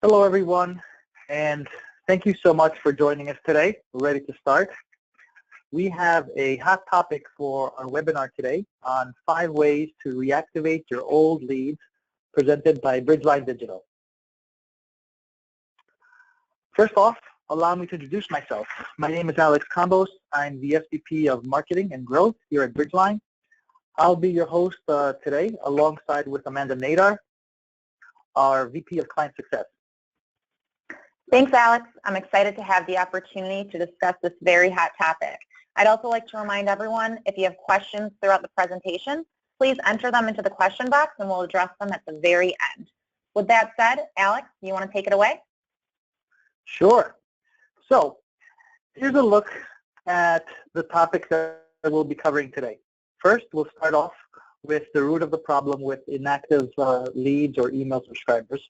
Hello, everyone, and thank you so much for joining us today. We're ready to start. We have a hot topic for our webinar today on 5 ways to reactivate your old leads presented by Bridgeline Digital. First off, allow me to introduce myself. My name is Alex Combos. I'm the SVP of Marketing and Growth here at Bridgeline. I'll be your host today alongside with Amanda Nadar, our VP of Client Success. Thanks, Alex. I'm excited to have the opportunity to discuss this very hot topic. I'd also like to remind everyone, if you have questions throughout the presentation, please enter them into the question box and we'll address them at the very end. With that said, Alex, you want to take it away? Sure. So here's a look at the topics that we'll be covering today. First, we'll start off with the root of the problem with inactive leads or email subscribers.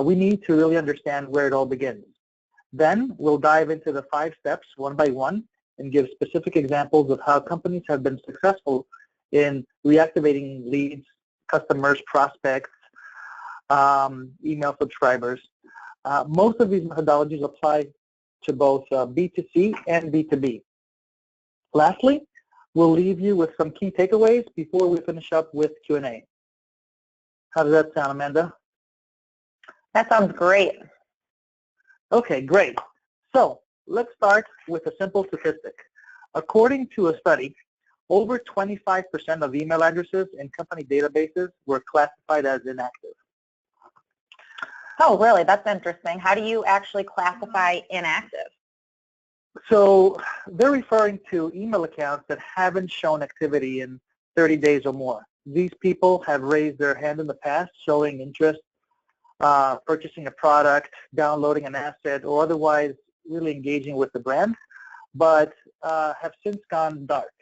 We need to really understand where it all begins. Then we'll dive into the 5 steps one by one and give specific examples of how companies have been successful in reactivating leads, customers, prospects, email subscribers. Most of these methodologies apply to both B2C and B2B. Lastly, we'll leave you with some key takeaways before we finish up with Q&A. How does that sound, Amanda? That sounds great. Okay, great. So let's start with a simple statistic. According to a study, over 25% of email addresses in company databases were classified as inactive. Oh, really? That's interesting. How do you actually classify inactive? So they're referring to email accounts that haven't shown activity in 30 days or more. These people have raised their hand in the past, showing interest, purchasing a product, downloading an asset, or otherwise really engaging with the brand, but have since gone dark.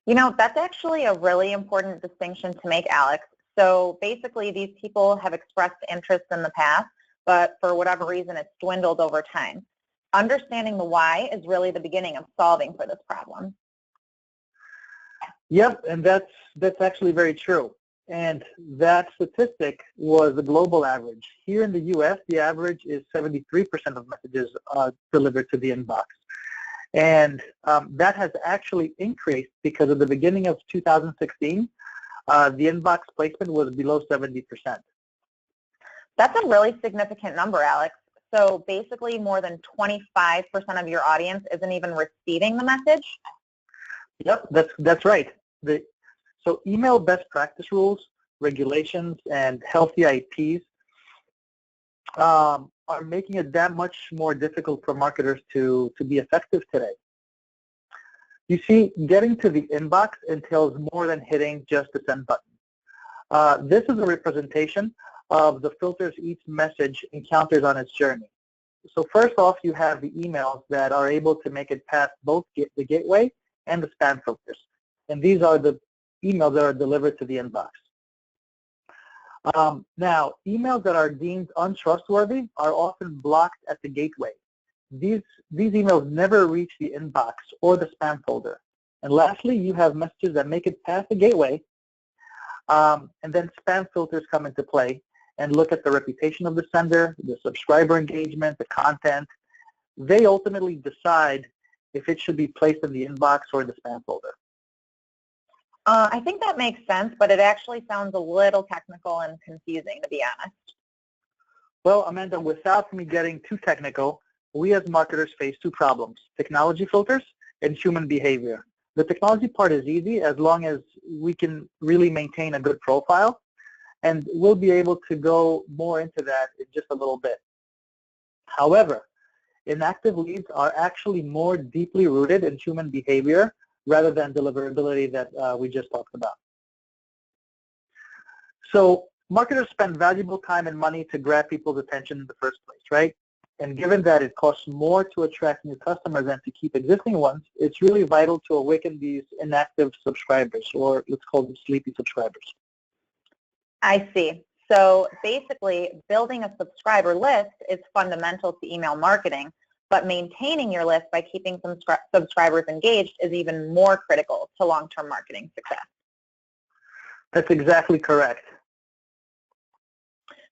You know, that's actually a really important distinction to make, Alex. So basically, these people have expressed interest in the past, but for whatever reason, it's dwindled over time. Understanding the why is really the beginning of solving for this problem. Yep, and that's actually very true. And that statistic was the global average. Here in the U.S., the average is 73% of messages delivered to the inbox. And that has actually increased because at the beginning of 2016, the inbox placement was below 70%. That's a really significant number, Alex. So basically more than 25% of your audience isn't even receiving the message? Yep, that's right. So email best practice rules, regulations, and healthy IPs are making it that much more difficult for marketers to be effective today. You see, getting to the inbox entails more than hitting just the send button. This is a representation of the filters each message encounters on its journey. So first off, you have the emails that are able to make it past both the gateway and the spam filters. And these are the emails that are delivered to the inbox. Now, emails that are deemed untrustworthy are often blocked at the gateway. These emails never reach the inbox or the spam folder. And lastly, you have messages that make it past the gateway, and then spam filters come into play and look at the reputation of the sender, the subscriber engagement, the content. They ultimately decide if it should be placed in the inbox or in the spam folder. I think that makes sense, but it actually sounds a little technical and confusing, to be honest. Well, Amanda, without me getting too technical, we as marketers face 2 problems: technology filters and human behavior. The technology part is easy as long as we can really maintain a good profile, and we'll be able to go more into that in just a little bit. However, inactive leads are actually more deeply rooted in human behavior rather than deliverability that we just talked about. So marketers spend valuable time and money to grab people's attention in the first place, right? And given that it costs more to attract new customers than to keep existing ones, it's really vital to awaken these inactive subscribers, or let's call them sleepy subscribers. I see. So basically, building a subscriber list is fundamental to email marketing, but maintaining your list by keeping some subscribers engaged is even more critical to long-term marketing success. That's exactly correct.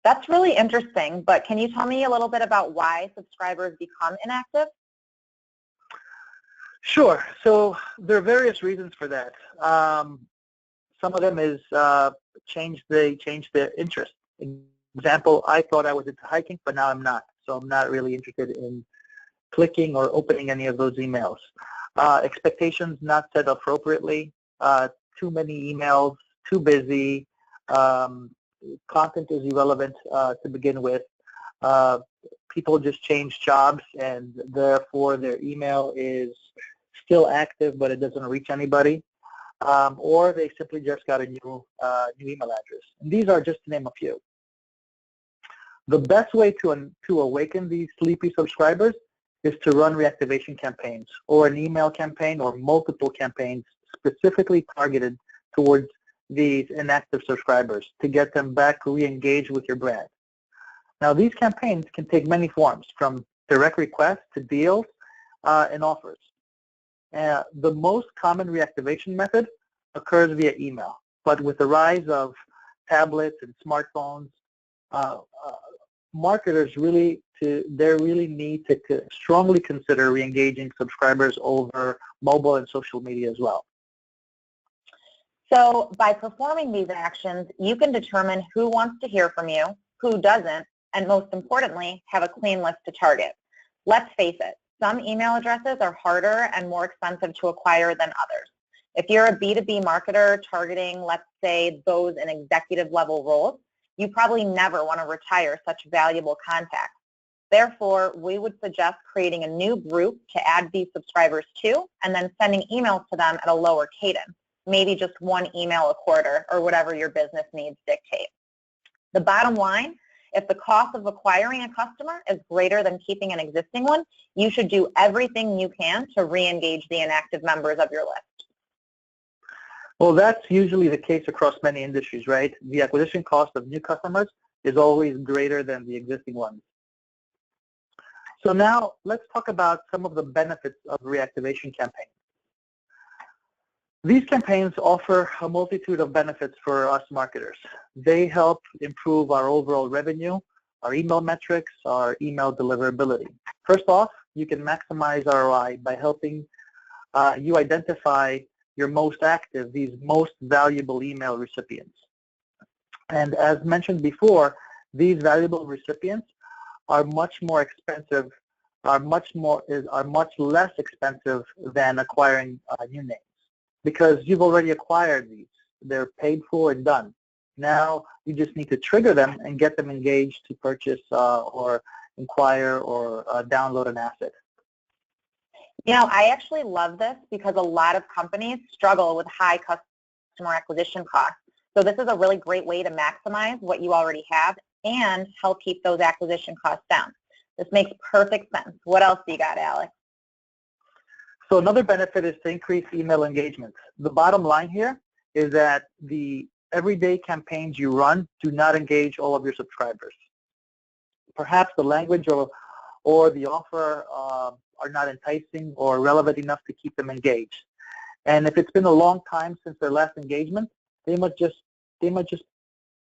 That's really interesting, but can you tell me a little bit about why subscribers become inactive? Sure. So there are various reasons for that. Some of them is they change their interest. Example, I thought I was into hiking, but now I'm not. So I'm not really interested in clicking or opening any of those emails. Expectations not set appropriately, too many emails, too busy, content is irrelevant to begin with. People just change jobs, and therefore their email is still active, but it doesn't reach anybody. Or they simply just got a new email address. And these are just to name a few. The best way to awaken these sleepy subscribers is to run reactivation campaigns, or an email campaign, or multiple campaigns specifically targeted towards these inactive subscribers to get them back re-engaged with your brand. Now, these campaigns can take many forms, from direct requests to deals and offers. The most common reactivation method occurs via email, but with the rise of tablets and smartphones, marketers really need to strongly consider re-engaging subscribers over mobile and social media as well. So by performing these actions, you can determine who wants to hear from you, who doesn't, and most importantly, have a clean list to target. Let's face it, some email addresses are harder and more expensive to acquire than others. If you're a B2B marketer targeting, let's say, those in executive level roles, you probably never want to retire such valuable contacts. Therefore, we would suggest creating a new group to add these subscribers to, and then sending emails to them at a lower cadence, maybe just one email a quarter or whatever your business needs dictate. The bottom line, if the cost of acquiring a customer is greater than keeping an existing one, you should do everything you can to re-engage the inactive members of your list. Well, that's usually the case across many industries, right? The acquisition cost of new customers is always greater than the existing ones. So now let's talk about some of the benefits of reactivation campaigns. These campaigns offer a multitude of benefits for us marketers. They help improve our overall revenue, our email metrics, our email deliverability. First off, you can maximize ROI by helping you identify your most active, these most valuable email recipients. And as mentioned before, these valuable recipients are much more expensive, are much less expensive than acquiring new names, because you've already acquired these. They're paid for and done. Now you just need to trigger them and get them engaged to purchase or inquire or download an asset. You know, I actually love this because a lot of companies struggle with high customer acquisition costs. So this is a really great way to maximize what you already have and help keep those acquisition costs down. This makes perfect sense. What else do you got, Alex? So another benefit is to increase email engagement. The bottom line here is that the everyday campaigns you run do not engage all of your subscribers. Perhaps the language or the offer are not enticing or relevant enough to keep them engaged. And if it's been a long time since their last engagement, they might just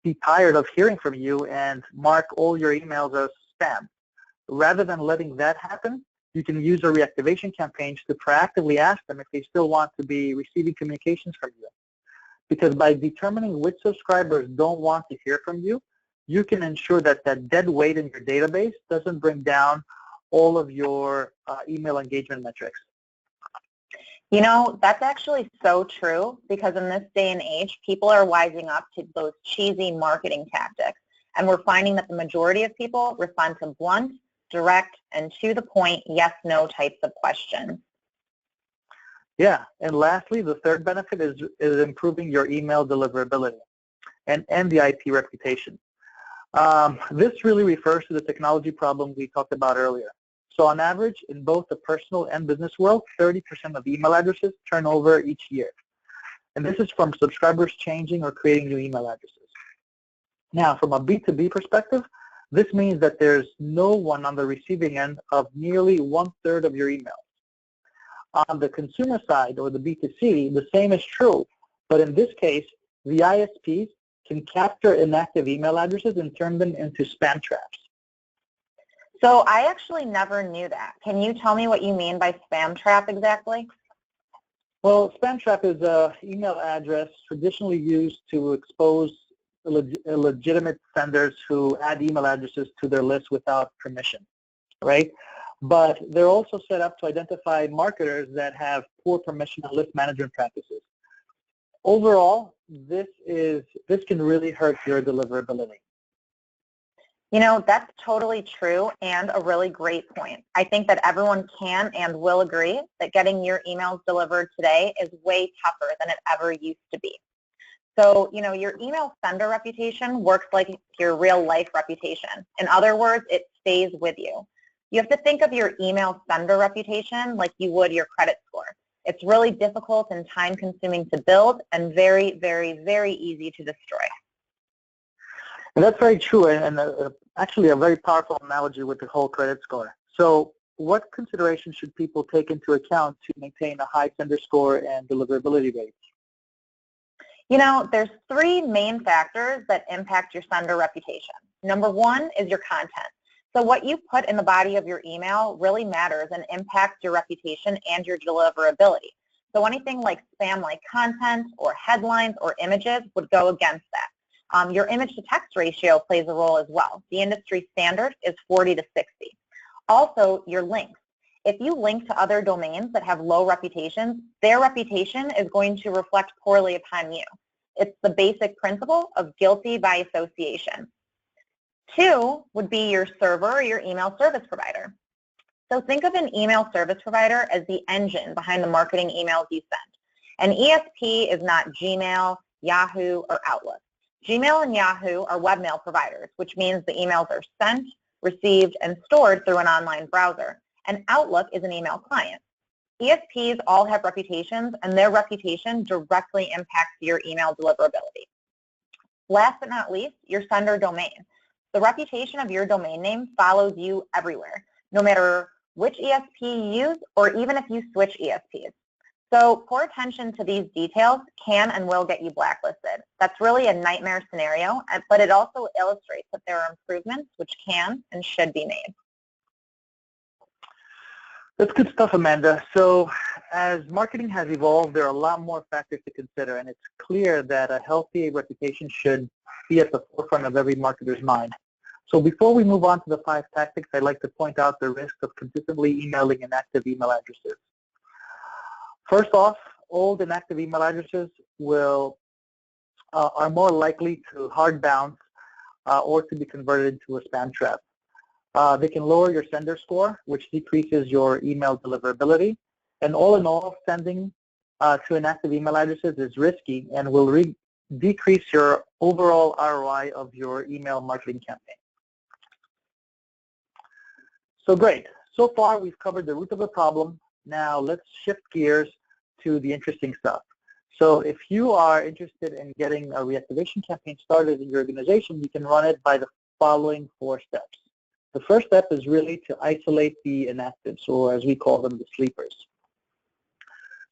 be tired of hearing from you and mark all your emails as spam. Rather than letting that happen, you can use a reactivation campaign to proactively ask them if they still want to be receiving communications from you. Because by determining which subscribers don't want to hear from you, you can ensure that that dead weight in your database doesn't bring down all of your email engagement metrics. You know, that's actually so true, because in this day and age, people are wising up to those cheesy marketing tactics. And we're finding that the majority of people respond to blunt, direct, and to the point, yes, no types of questions. Yeah, and lastly, the third benefit is improving your email deliverability and the IP reputation. This really refers to the technology problem we talked about earlier. So on average, in both the personal and business world, 30% of email addresses turn over each year. And this is from subscribers changing or creating new email addresses. Now, from a B2B perspective, this means that there's no one on the receiving end of nearly 1/3 of your emails. On the consumer side, or the B2C, the same is true. But in this case, the ISPs can capture inactive email addresses and turn them into spam traps. So I actually never knew that. Can you tell me what you mean by spam trap exactly? Well, spam trap is an email address traditionally used to expose illegitimate senders who add email addresses to their list without permission, right? But they're also set up to identify marketers that have poor permission and list management practices. Overall, this can really hurt your deliverability. You know, that's totally true and a really great point. I think that everyone can and will agree that getting your emails delivered today is way tougher than it ever used to be. So, you know, your email sender reputation works like your real life reputation. In other words, it stays with you. You have to think of your email sender reputation like you would your credit score. It's really difficult and time-consuming to build and very, very, very easy to destroy. And that's very true, and actually a very powerful analogy with the whole credit score. So what considerations should people take into account to maintain a high sender score and deliverability rates? You know, there's three main factors that impact your sender reputation. Number one is your content. So what you put in the body of your email really matters and impacts your reputation and your deliverability. So anything like spam-like content or headlines or images would go against that. Your image-to-text ratio plays a role as well. The industry standard is 40 to 60. Also, your links. If you link to other domains that have low reputations, their reputation is going to reflect poorly upon you. It's the basic principle of guilty by association. Two would be your server or your email service provider. So think of an email service provider as the engine behind the marketing emails you send. An ESP is not Gmail, Yahoo, or Outlook. Gmail and Yahoo are webmail providers, which means the emails are sent, received, and stored through an online browser. And Outlook is an email client. ESPs all have reputations, and their reputation directly impacts your email deliverability. Last but not least, your sender domain. The reputation of your domain name follows you everywhere, no matter which ESP you use or even if you switch ESPs. So poor attention to these details can and will get you blacklisted. That's really a nightmare scenario, but it also illustrates that there are improvements which can and should be made. That's good stuff, Amanda. So as marketing has evolved, there are a lot more factors to consider, and it's clear that a healthy reputation should be at the forefront of every marketer's mind. So before we move on to the 5 tactics, I'd like to point out the risk of consistently emailing inactive email addresses. First off, old inactive email addresses are more likely to hard bounce or to be converted into a spam trap. They can lower your sender score, which decreases your email deliverability. And all in all, sending to inactive email addresses is risky and will decrease your overall ROI of your email marketing campaign. So great. So far, we've covered the root of the problem. Now let's shift gears to the interesting stuff. So if you are interested in getting a reactivation campaign started in your organization, you can run it by the following 4 steps. The first step is really to isolate the inactives, or as we call them, the sleepers.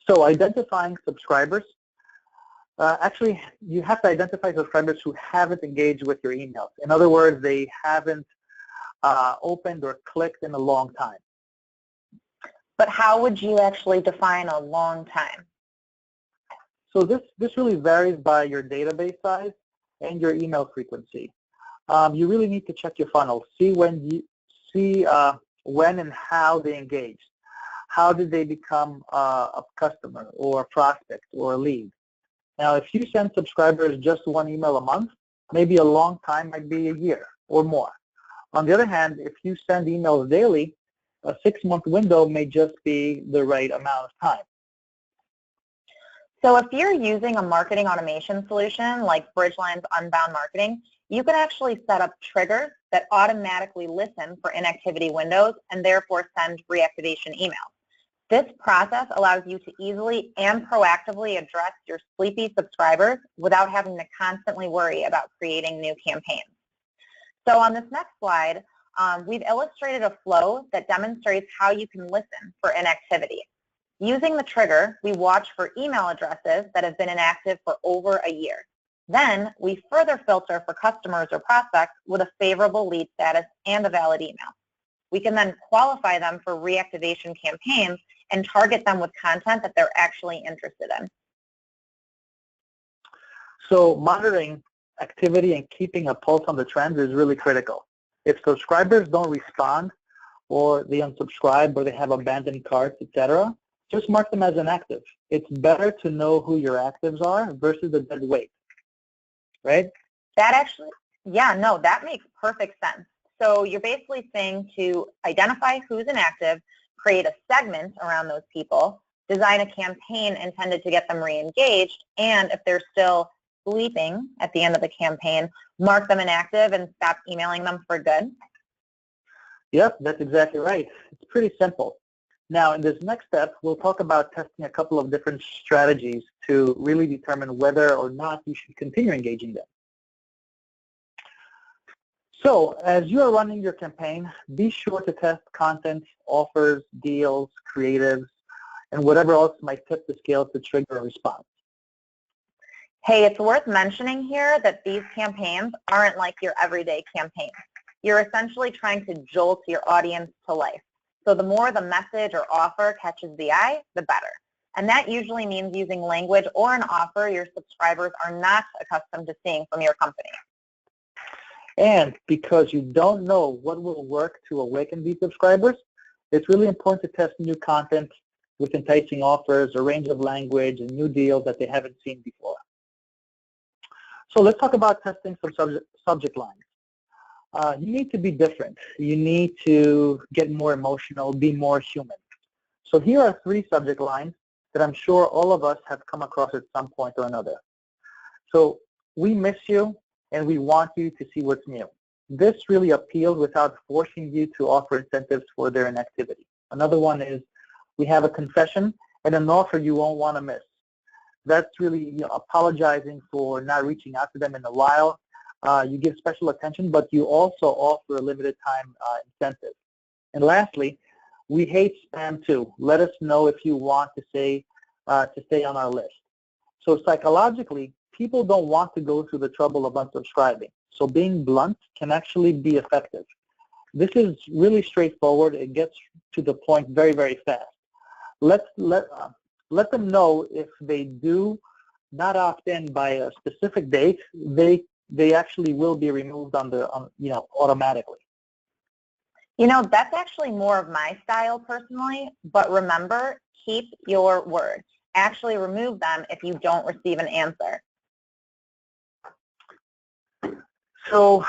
So identifying subscribers. Actually, you have to identify subscribers who haven't engaged with your emails. In other words, they haven't opened or clicked in a long time. But how would you actually define a long time? So this really varies by your database size and your email frequency. You really need to check your funnel. See when and how they engaged. How did they become a customer or a prospect or a lead? Now, if you send subscribers just 1 email a month, maybe a long time might be a year or more. On the other hand, if you send emails daily, a 6-month window may just be the right amount of time. So if you're using a marketing automation solution like Bridgeline's Unbound Marketing, you can actually set up triggers that automatically listen for inactivity windows and therefore send reactivation emails. This process allows you to easily and proactively address your sleepy subscribers without having to constantly worry about creating new campaigns. So on this next slide, we've illustrated a flow that demonstrates how you can listen for inactivity. Using the trigger, we watch for email addresses that have been inactive for over a year. Then we further filter for customers or prospects with a favorable lead status and a valid email. We can then qualify them for reactivation campaigns and target them with content that they're actually interested in. So monitoring activity and keeping a pulse on the trends is really critical. If subscribers don't respond, or they unsubscribe, or they have abandoned carts, etc., just mark them as inactive. It's better to know who your actives are versus the dead weight, right? That actually, yeah, no, that makes perfect sense. So you're basically saying to identify who's inactive, create a segment around those people, design a campaign intended to get them re-engaged, and if they're still sleeping at the end of the campaign, mark them inactive and stop emailing them for good? Yep, that's exactly right. It's pretty simple. Now, in this next step, we'll talk about testing a couple of different strategies to really determine whether or not you should continue engaging them. So, as you are running your campaign, be sure to test content, offers, deals, creatives, and whatever else might tip the scale to trigger a response. Hey, it's worth mentioning here that these campaigns aren't like your everyday campaigns. You're essentially trying to jolt your audience to life. So the more the message or offer catches the eye, the better. And that usually means using language or an offer your subscribers are not accustomed to seeing from your company. And because you don't know what will work to awaken these subscribers, it's really important to test new content with enticing offers, a range of language, and new deals that they haven't seen before. So let's talk about testing some subject lines. You need to be different. You need to get more emotional, be more human. So here are 3 subject lines that I'm sure all of us have come across at some point or another. So, we miss you and we want you to see what's new. This really appeals without forcing you to offer incentives for their inactivity. Another one is, we have a confession and an offer you won't want to miss. That's really apologizing for not reaching out to them in a while. You give special attention, but you also offer a limited time incentive. And lastly, we hate spam too. Let us know if you want to stay on our list. So psychologically, people don't want to go through the trouble of unsubscribing. So being blunt can actually be effective. This is really straightforward. It gets to the point very, very fast. Let them know if they do not opt in by a specific date, they actually will be removed automatically. You know, that's actually more of my style personally, but remember, keep your word. Actually remove them if you don't receive an answer. So,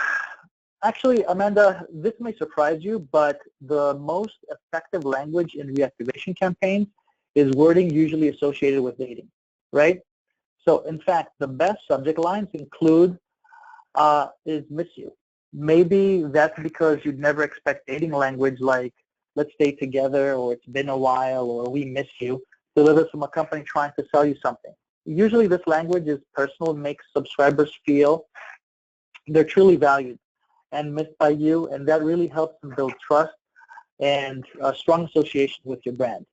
actually, Amanda, this may surprise you, but the most effective language in reactivation campaigns is wording usually associated with dating, right? So, in fact, the best subject lines include is miss you. Maybe that's because you'd never expect dating language like let's stay together, or it's been a while, or we miss you, delivered from a company trying to sell you something. Usually this language is personal, makes subscribers feel they're truly valued and missed by you, and that really helps them build trust and a strong association with your brand.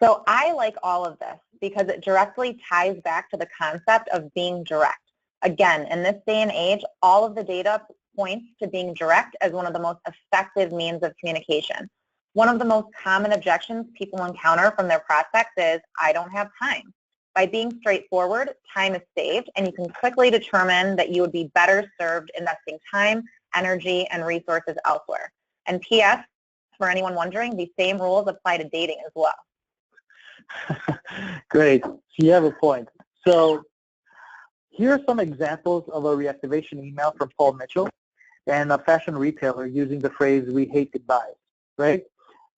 So I like all of this because it directly ties back to the concept of being direct. Again, in this day and age, all of the data points to being direct as one of the most effective means of communication. One of the most common objections people encounter from their prospects is, I don't have time. By being straightforward, time is saved, and you can quickly determine that you would be better served investing time, energy, and resources elsewhere. And P.S., for anyone wondering, these same rules apply to dating as well. Great. So you have a point. So here are some examples of a reactivation email from Paul Mitchell and a fashion retailer using the phrase, we hate goodbyes, right?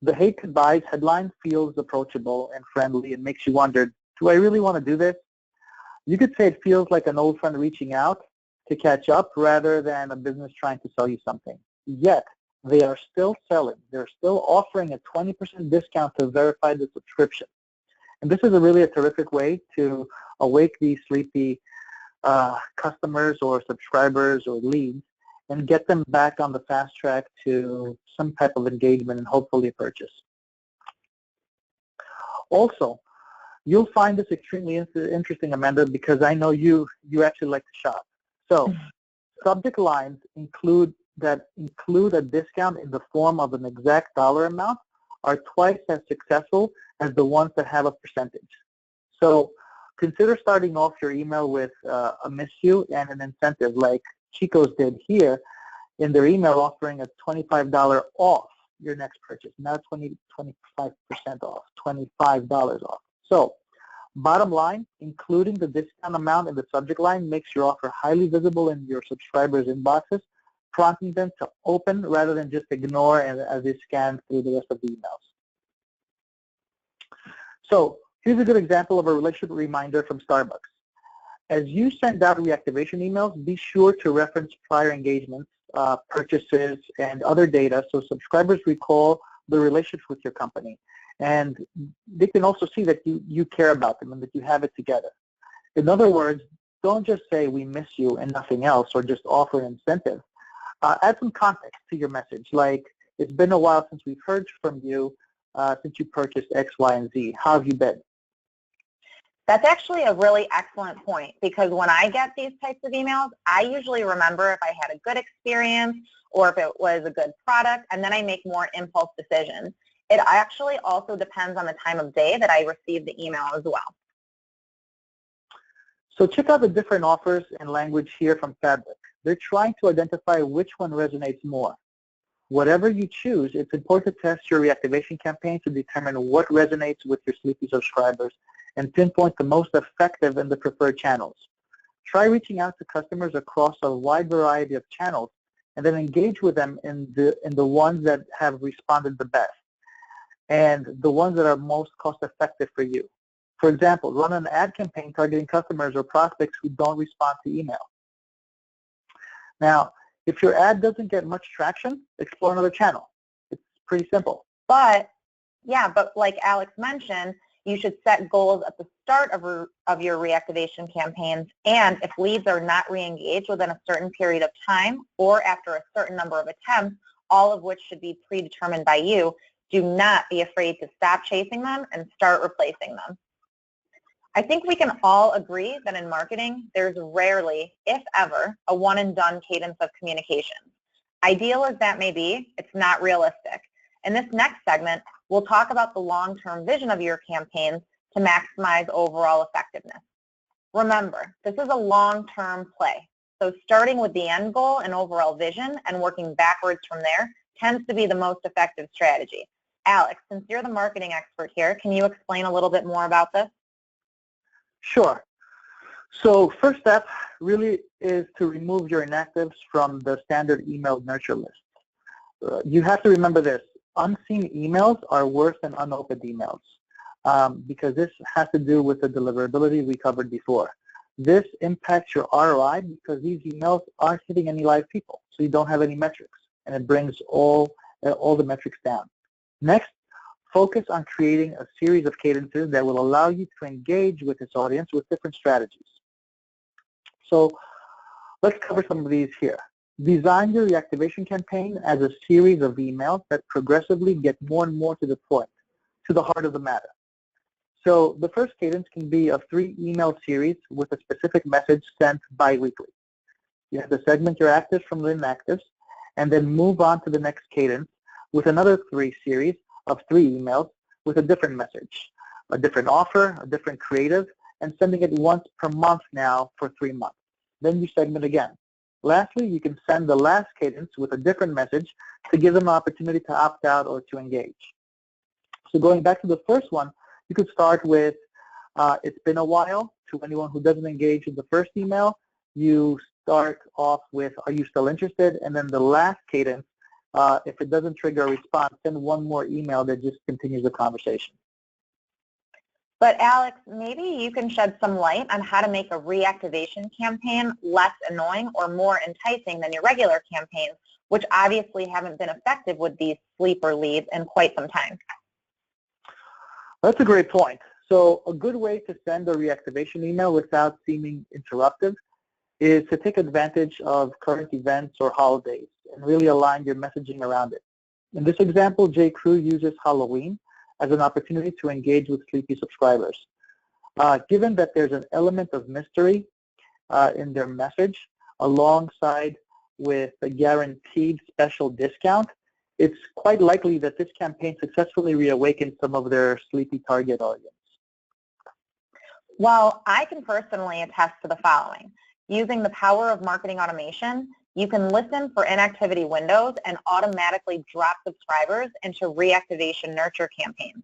The hate goodbyes headline feels approachable and friendly and makes you wonder, do I really want to do this? You could say it feels like an old friend reaching out to catch up rather than a business trying to sell you something. Yet, they are still selling. They're still offering a 20% discount to verify the subscription. And this is really a terrific way to awake these sleepy customers or subscribers or leads and get them back on the fast track to some type of engagement and hopefully a purchase. Also, You'll find this extremely interesting, Amanda, because I know you actually like to shop. So subject lines include a discount in the form of an exact dollar amount are twice as successful as the ones that have a percentage. So consider starting off your email with a miss you and an incentive like Chico's did here in their email, offering a $25 off your next purchase, not 25% off, $25 off. So bottom line, including the discount amount in the subject line makes your offer highly visible in your subscribers' inboxes, prompting them to open rather than just ignore as they scan through the rest of the emails. So here's a good example of a relationship reminder from Starbucks. As you send out reactivation emails, be sure to reference prior engagements, purchases, and other data so subscribers recall the relationship with your company. And they can also see that you care about them and that you have it together. In other words, don't just say we miss you and nothing else, or just offer an incentive. Add some context to your message, like it's been a while since we've heard from you since you purchased X, Y, and Z. How have you been? That's actually a really excellent point, because when I get these types of emails, I usually remember if I had a good experience or if it was a good product, and then I make more impulse decisions. It actually also depends on the time of day that I receive the email as well. So check out the different offers and language here from Fabric. They're trying to identify which one resonates more. Whatever you choose, it's important to test your reactivation campaign to determine what resonates with your Sleepy subscribers and pinpoint the most effective and the preferred channels. Try reaching out to customers across a wide variety of channels and then engage with them in the ones that have responded the best and the ones that are most cost effective for you. For example, run an ad campaign targeting customers or prospects who don't respond to email. Now, if your ad doesn't get much traction, explore another channel. It's pretty simple. But like Alex mentioned, you should set goals at the start of your reactivation campaigns, and if leads are not re-engaged within a certain period of time or after a certain number of attempts, all of which should be predetermined by you, do not be afraid to stop chasing them and start replacing them. I think we can all agree that in marketing, there's rarely, if ever, a one-and-done cadence of communications. Ideal as that may be, it's not realistic. In this next segment, we'll talk about the long-term vision of your campaigns to maximize overall effectiveness. Remember, this is a long-term play, so starting with the end goal and overall vision and working backwards from there tends to be the most effective strategy. Alex, since you're the marketing expert here, can you explain a little bit more about this? Sure. So first step really is to remove your inactives from the standard email nurture list. You have to remember this. Unseen emails are worse than unopened emails because this has to do with the deliverability we covered before. This impacts your ROI because these emails aren't hitting any live people, so you don't have any metrics, and it brings all the metrics down. Next, focus on creating a series of cadences that will allow you to engage with this audience with different strategies. So let's cover some of these here. Design your reactivation campaign as a series of emails that progressively get more and more to the point, to the heart of the matter. So the first cadence can be a 3-email series with a specific message sent bi-weekly. You have to segment your actives from the inactives and then move on to the next cadence with another 3 series of 3 emails with a different message, a different offer, a different creative, and sending it once per month now for 3 months. Then you segment again. Lastly, you can send the last cadence with a different message to give them an opportunity to opt out or to engage. So going back to the first one, you could start with, it's been a while. To anyone who doesn't engage in the first email, you start off with, are you still interested? And then the last cadence, if it doesn't trigger a response, send one more email that just continues the conversation. But Alex, maybe you can shed some light on how to make a reactivation campaign less annoying or more enticing than your regular campaigns, which obviously haven't been effective with these sleeper leads in quite some time. That's a great point. So a good way to send a reactivation email without seeming interruptive is to take advantage of current events or holidays and really align your messaging around it. In this example, J. Crew uses Halloween as an opportunity to engage with Sleepy subscribers. Given that there's an element of mystery in their message alongside with a guaranteed special discount, it's quite likely that this campaign successfully reawakened some of their sleepy target audience. Well, I can personally attest to the following. Using the power of marketing automation, you can listen for inactivity windows and automatically drop subscribers into reactivation nurture campaigns.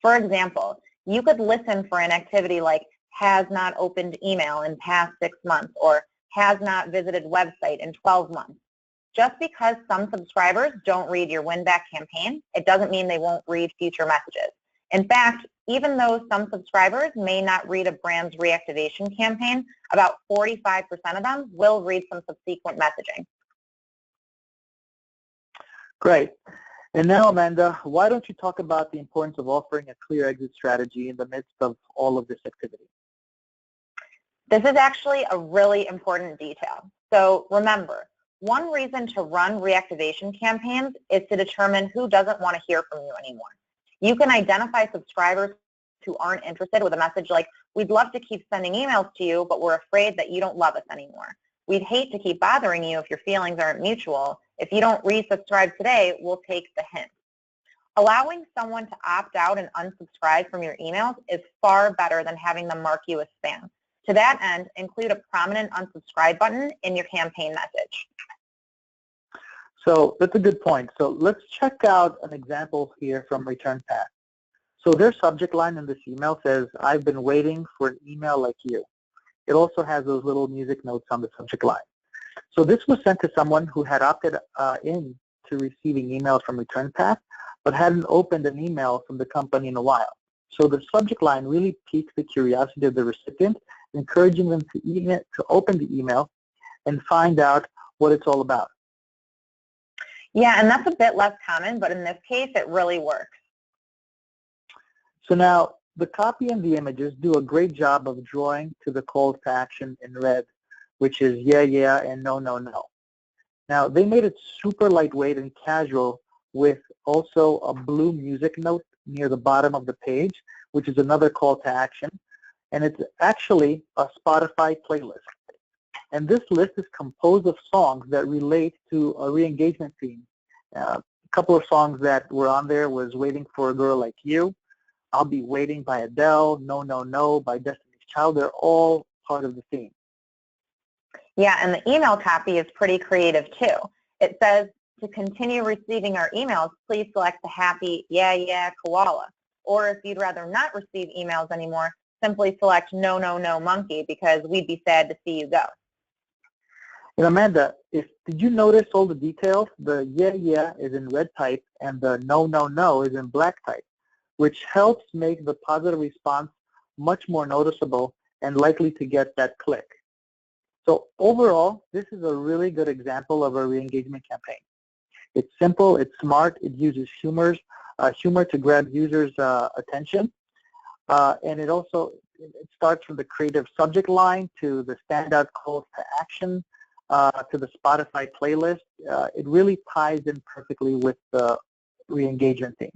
For example, you could listen for inactivity like has not opened email in past 6 months or has not visited website in 12 months. Just because some subscribers don't read your win-back campaign, it doesn't mean they won't read future messages. In fact, even though some subscribers may not read a brand's reactivation campaign, about 45% of them will read some subsequent messaging. Great. And now, Amanda, why don't you talk about the importance of offering a clear exit strategy in the midst of all of this activity? This is actually a really important detail. So remember, one reason to run reactivation campaigns is to determine who doesn't want to hear from you anymore. You can identify subscribers who aren't interested with a message like, we'd love to keep sending emails to you, but we're afraid that you don't love us anymore. We'd hate to keep bothering you if your feelings aren't mutual. If you don't resubscribe today, we'll take the hint. Allowing someone to opt out and unsubscribe from your emails is far better than having them mark you as spam. To that end, include a prominent unsubscribe button in your campaign message. So that's a good point. So let's check out an example here from Return Path. So their subject line in this email says, I've been waiting for an email like you. It also has those little music notes on the subject line. So this was sent to someone who had opted in to receiving emails from Return Path, but hadn't opened an email from the company in a while. So the subject line really piqued the curiosity of the recipient, encouraging them to open the email and find out what it's all about. Yeah, and that's a bit less common, but in this case, it really works. So now, the copy and the images do a great job of drawing to the call to action in red, which is yeah, yeah, and no, no, no. Now, they made it super lightweight and casual with also a blue music note near the bottom of the page, which is another call to action. And it's actually a Spotify playlist. And this list is composed of songs that relate to a re-engagement theme. A couple of songs that were on there was Waiting for a Girl Like You, I'll Be Waiting by Adele, No, No, No by Destiny's Child. They're all part of the theme. Yeah, and the email copy is pretty creative too. It says, to continue receiving our emails, please select the happy yeah, yeah koala. Or if you'd rather not receive emails anymore, simply select no, no, no monkey because we'd be sad to see you go. And Amanda, did you notice all the details? The yeah, yeah is in red type and the no, no, no is in black type, which helps make the positive response much more noticeable and likely to get that click. So overall, this is a really good example of a re-engagement campaign. It's simple, it's smart, it uses humor to grab users' attention, and it starts from the creative subject line to the standout calls to action, to the Spotify playlist. It really ties in perfectly with the re-engagement theme.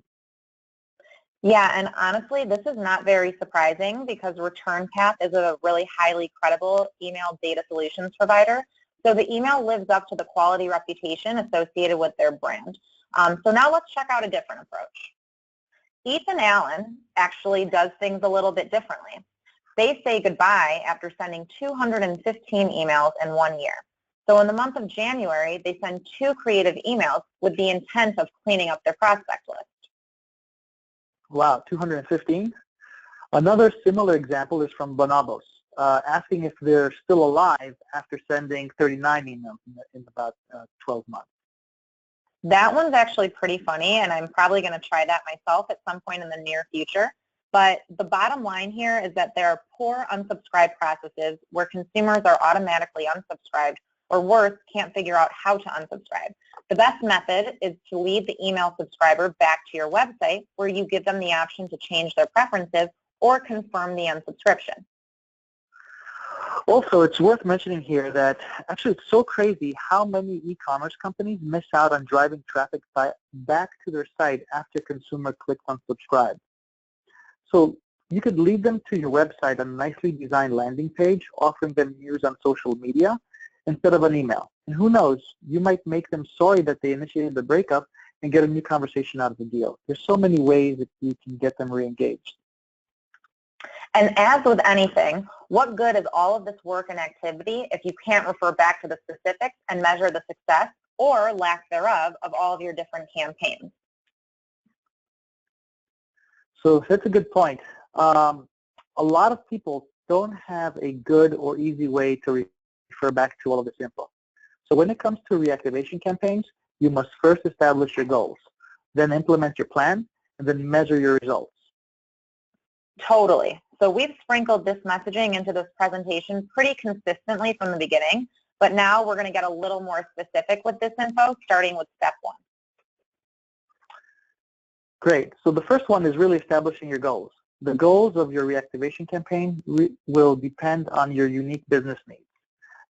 Yeah, and honestly, this is not very surprising because Return Path is a really highly credible email data solutions provider. So the email lives up to the quality reputation associated with their brand. So now let's check out a different approach. Ethan Allen actually does things a little bit differently. They say goodbye after sending 215 emails in 1 year. So in the month of January, they send 2 creative emails with the intent of cleaning up their prospect list. Wow, 215? Another similar example is from Bonobos, asking if they're still alive after sending 39 emails in about 12 months. That one's actually pretty funny, and I'm probably going to try that myself at some point in the near future. But the bottom line here is that there are poor unsubscribe processes where consumers are automatically unsubscribed, or worse, can't figure out how to unsubscribe. The best method is to lead the email subscriber back to your website where you give them the option to change their preferences or confirm the unsubscription. Also, it's worth mentioning here that actually it's so crazy how many e-commerce companies miss out on driving traffic back to their site after consumer clicks on subscribe. So you could lead them to your website on a nicely designed landing page, offering them news on social media instead of an email. And who knows, you might make them sorry that they initiated the breakup and get a new conversation out of the deal. There's so many ways that you can get them re-engaged. And as with anything, what good is all of this work and activity if you can't refer back to the specifics and measure the success or lack thereof of all of your different campaigns? So that's a good point. A lot of people don't have a good or easy way to refer back to all of this info. So when it comes to reactivation campaigns, you must first establish your goals, then implement your plan, and then measure your results. Totally. So we've sprinkled this messaging into this presentation pretty consistently from the beginning, but now we're going to get a little more specific with this info, starting with step 1. Great. So the first one is really establishing your goals. The goals of your reactivation campaign will depend on your unique business needs.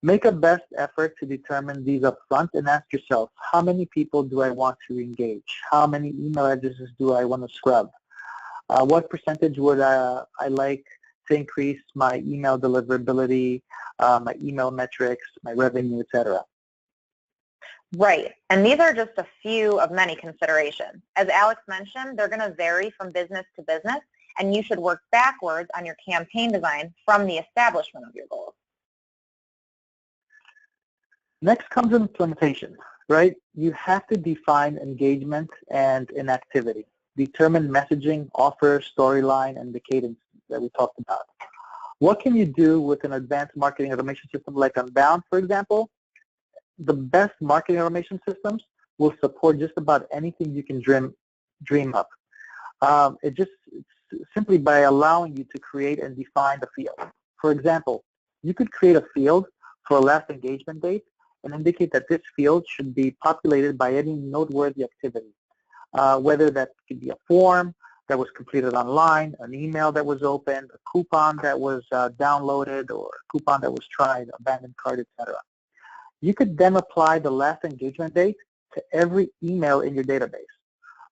Make a best effort to determine these up front and ask yourself, how many people do I want to engage? How many email addresses do I want to scrub? What percentage would I like to increase my email deliverability, my email metrics, my revenue, etc.? Right, and these are just a few of many considerations. As Alex mentioned, they're going to vary from business to business, and you should work backwards on your campaign design from the establishment of your goals. Next comes implementation, right? You have to define engagement and inactivity. Determine messaging, offer, storyline, and the cadence that we talked about. What can you do with an advanced marketing automation system like Unbound, for example? The best marketing automation systems will support just about anything you can dream up. It's simply by allowing you to create and define the field. For example, you could create a field for a last engagement date and indicate that this field should be populated by any noteworthy activity, whether that could be a form that was completed online, an email that was opened, a coupon that was downloaded, or a coupon that was tried, abandoned cart, etc. You could then apply the last engagement date to every email in your database.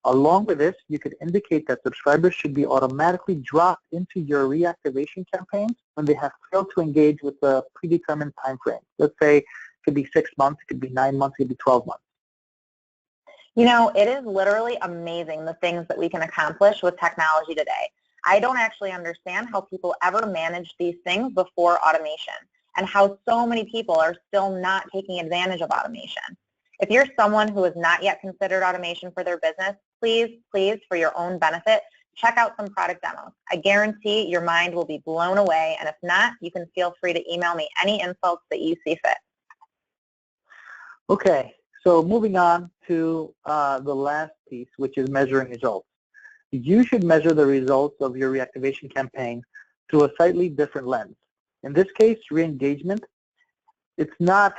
Along with this, you could indicate that subscribers should be automatically dropped into your reactivation campaigns when they have failed to engage with a predetermined time frame. Let's say it could be 6 months, it could be 9 months, it could be 12 months. You know, it is literally amazing the things that we can accomplish with technology today. I don't actually understand how people ever managed these things before automation, and how so many people are still not taking advantage of automation. If you're someone who has not yet considered automation for their business, please, for your own benefit, check out some product demos. I guarantee your mind will be blown away, and if not, you can feel free to email me any insults that you see fit. Okay, so moving on to the last piece, which is measuring results. You should measure the results of your reactivation campaign through a slightly different lens. In this case, re-engagement, it's not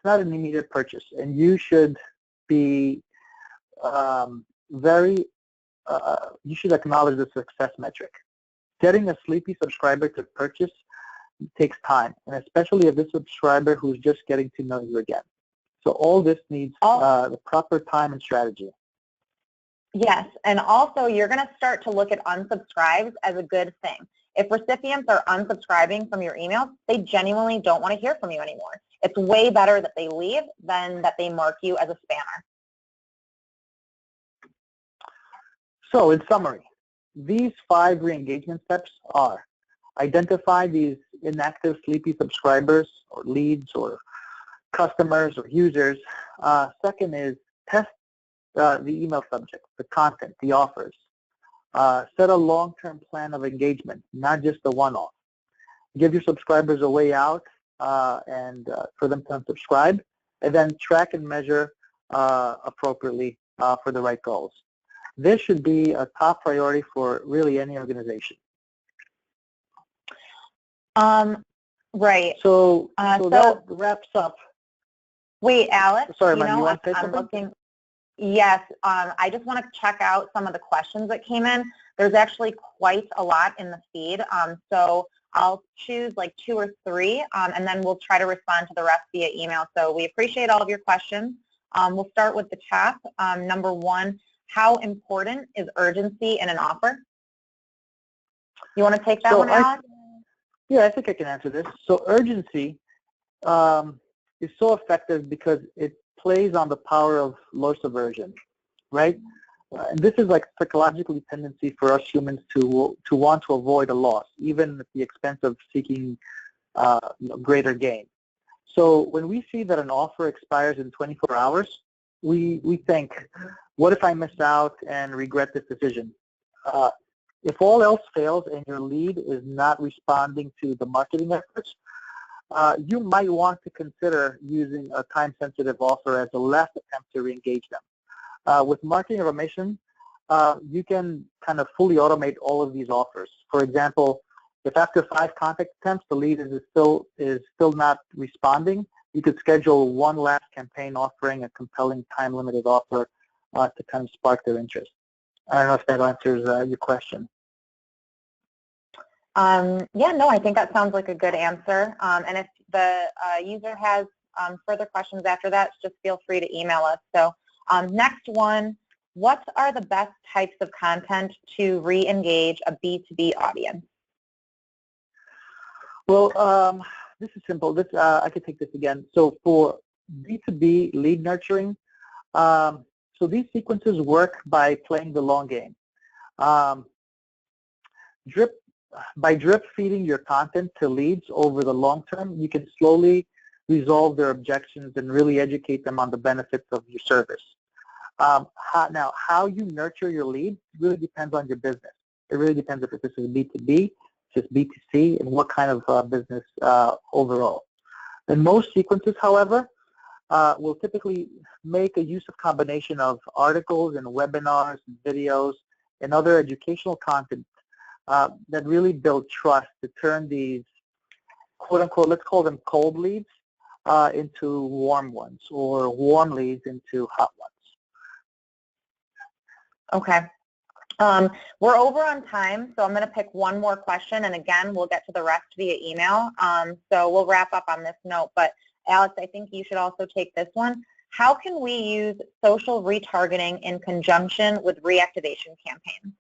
an immediate purchase, and you should be you should acknowledge the success metric. Getting a sleepy subscriber to purchase takes time, and especially if this subscriber who's just getting to know you again. So all this needs the proper time and strategy. Yes, and also you're going to start to look at unsubscribes as a good thing. If recipients are unsubscribing from your emails, they genuinely don't want to hear from you anymore. It's way better that they leave than that they mark you as a spammer. So in summary, these 5 re-engagement steps are: identify these inactive, sleepy subscribers or leads or customers or users. Second is test the email subject, the content, the offers. Set a long-term plan of engagement, not just a one-off. Give your subscribers a way out and for them to unsubscribe, and then track and measure appropriately for the right goals. This should be a top priority for really any organization. Right. So that wraps up. Wait, Alex. Sorry, man, you want to say something? Yes, I just want to check out some of the questions that came in. There's actually quite a lot in the feed, so I'll choose like 2 or 3, and then we'll try to respond to the rest via email. So we appreciate all of your questions. We'll start with the top. Number 1, how important is urgency in an offer? You want to take that one, Alex? Yeah, I think I can answer this. So urgency is so effective because it plays on the power of loss aversion, right? And this is like psychological tendency for us humans to want to avoid a loss, even at the expense of seeking greater gain. So when we see that an offer expires in 24 hours, we think, what if I miss out and regret this decision? If all else fails and your lead is not responding to the marketing efforts, you might want to consider using a time-sensitive offer as a last attempt to re-engage them. With marketing automation, you can kind of fully automate all of these offers. For example, if after 5 contact attempts the lead is still not responding, you could schedule one last campaign offering a compelling time-limited offer to kind of spark their interest. I don't know if that answers your question. Yeah, no, I think that sounds like a good answer. And if the user has further questions after that, just feel free to email us. So next one, what are the best types of content to re-engage a B2B audience? Well, this is simple. I could take this again. So for B2B lead nurturing, so these sequences work by playing the long game. By drip feeding your content to leads over the long term, you can slowly resolve their objections and really educate them on the benefits of your service. Now, how you nurture your leads really depends on your business. It really depends if this is B2B, if it's B2C, and what kind of business overall. In most sequences, however, will typically make a use of combination of articles and webinars, and videos, and other educational content that really build trust to turn these, quote unquote, let's call them cold leads, into warm ones, or warm leads into hot ones. Okay. We're over on time, so I'm going to pick one more question, and again, we'll get to the rest via email. So we'll wrap up on this note, but Alex, I think you should also take this one. How can we use social retargeting in conjunction with reactivation campaigns?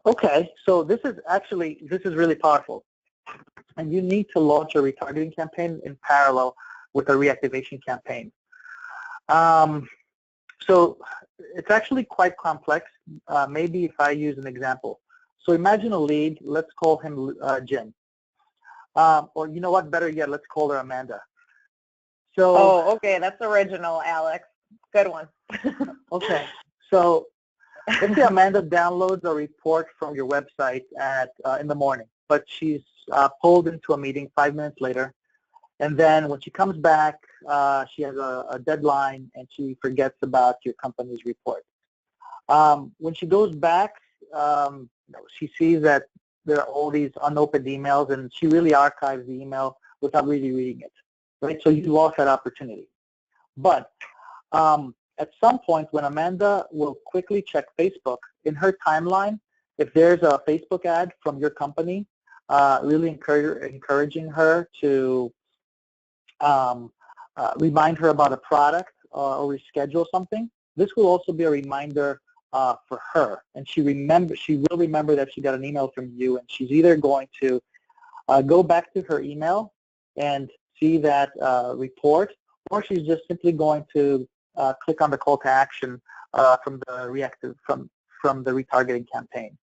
Okay, so this is really powerful, and you need to launch a retargeting campaign in parallel with a reactivation campaign. So it's actually quite complex. Maybe if I use an example. So imagine a lead, let's call him Jim. Or you know what, better yet, let's call her Amanda. So, oh, okay, that's original, Alex. Good one. Okay, so let's say Amanda downloads a report from your website in the morning, but she's pulled into a meeting 5 minutes later, and then when she comes back, she has a deadline and she forgets about your company's report. When she goes back, she sees that there are all these unopened emails, and she really archives the email without really reading it, right? So you lost that opportunity. But at some point when Amanda will quickly check Facebook, in her timeline, if there's a Facebook ad from your company, really encouraging her to remind her about a product or reschedule something, this will also be a reminder for her, and she will remember that she got an email from you, and she's either going to go back to her email and see that report, or she's just simply going to click on the call to action from the retargeting campaign.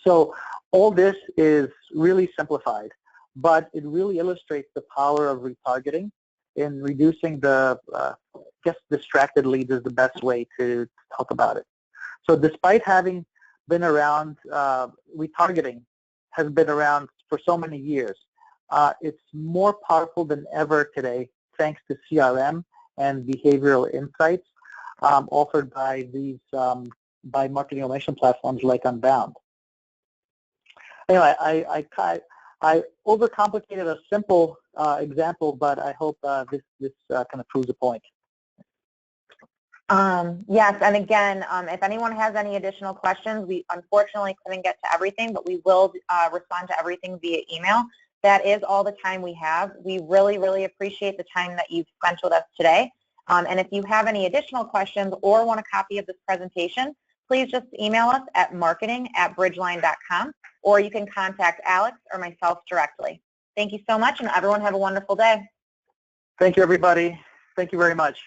So all this is really simplified, but it really illustrates the power of retargeting in reducing the distracted leads is the best way to talk about it. So despite having been around, retargeting has been around for so many years. It's more powerful than ever today thanks to CRM and behavioral insights offered by these by marketing automation platforms like Unbound. Anyway, I overcomplicated a simple example, but I hope this kind of proves the point. Yes, and again, if anyone has any additional questions, we unfortunately couldn't get to everything, but we will respond to everything via email. That is all the time we have. We really, really appreciate the time that you've spent with us today. And if you have any additional questions or want a copy of this presentation, please just email us at marketing@bridgeline.com, or you can contact Alex or myself directly. Thank you so much, and everyone have a wonderful day. Thank you, everybody. Thank you very much.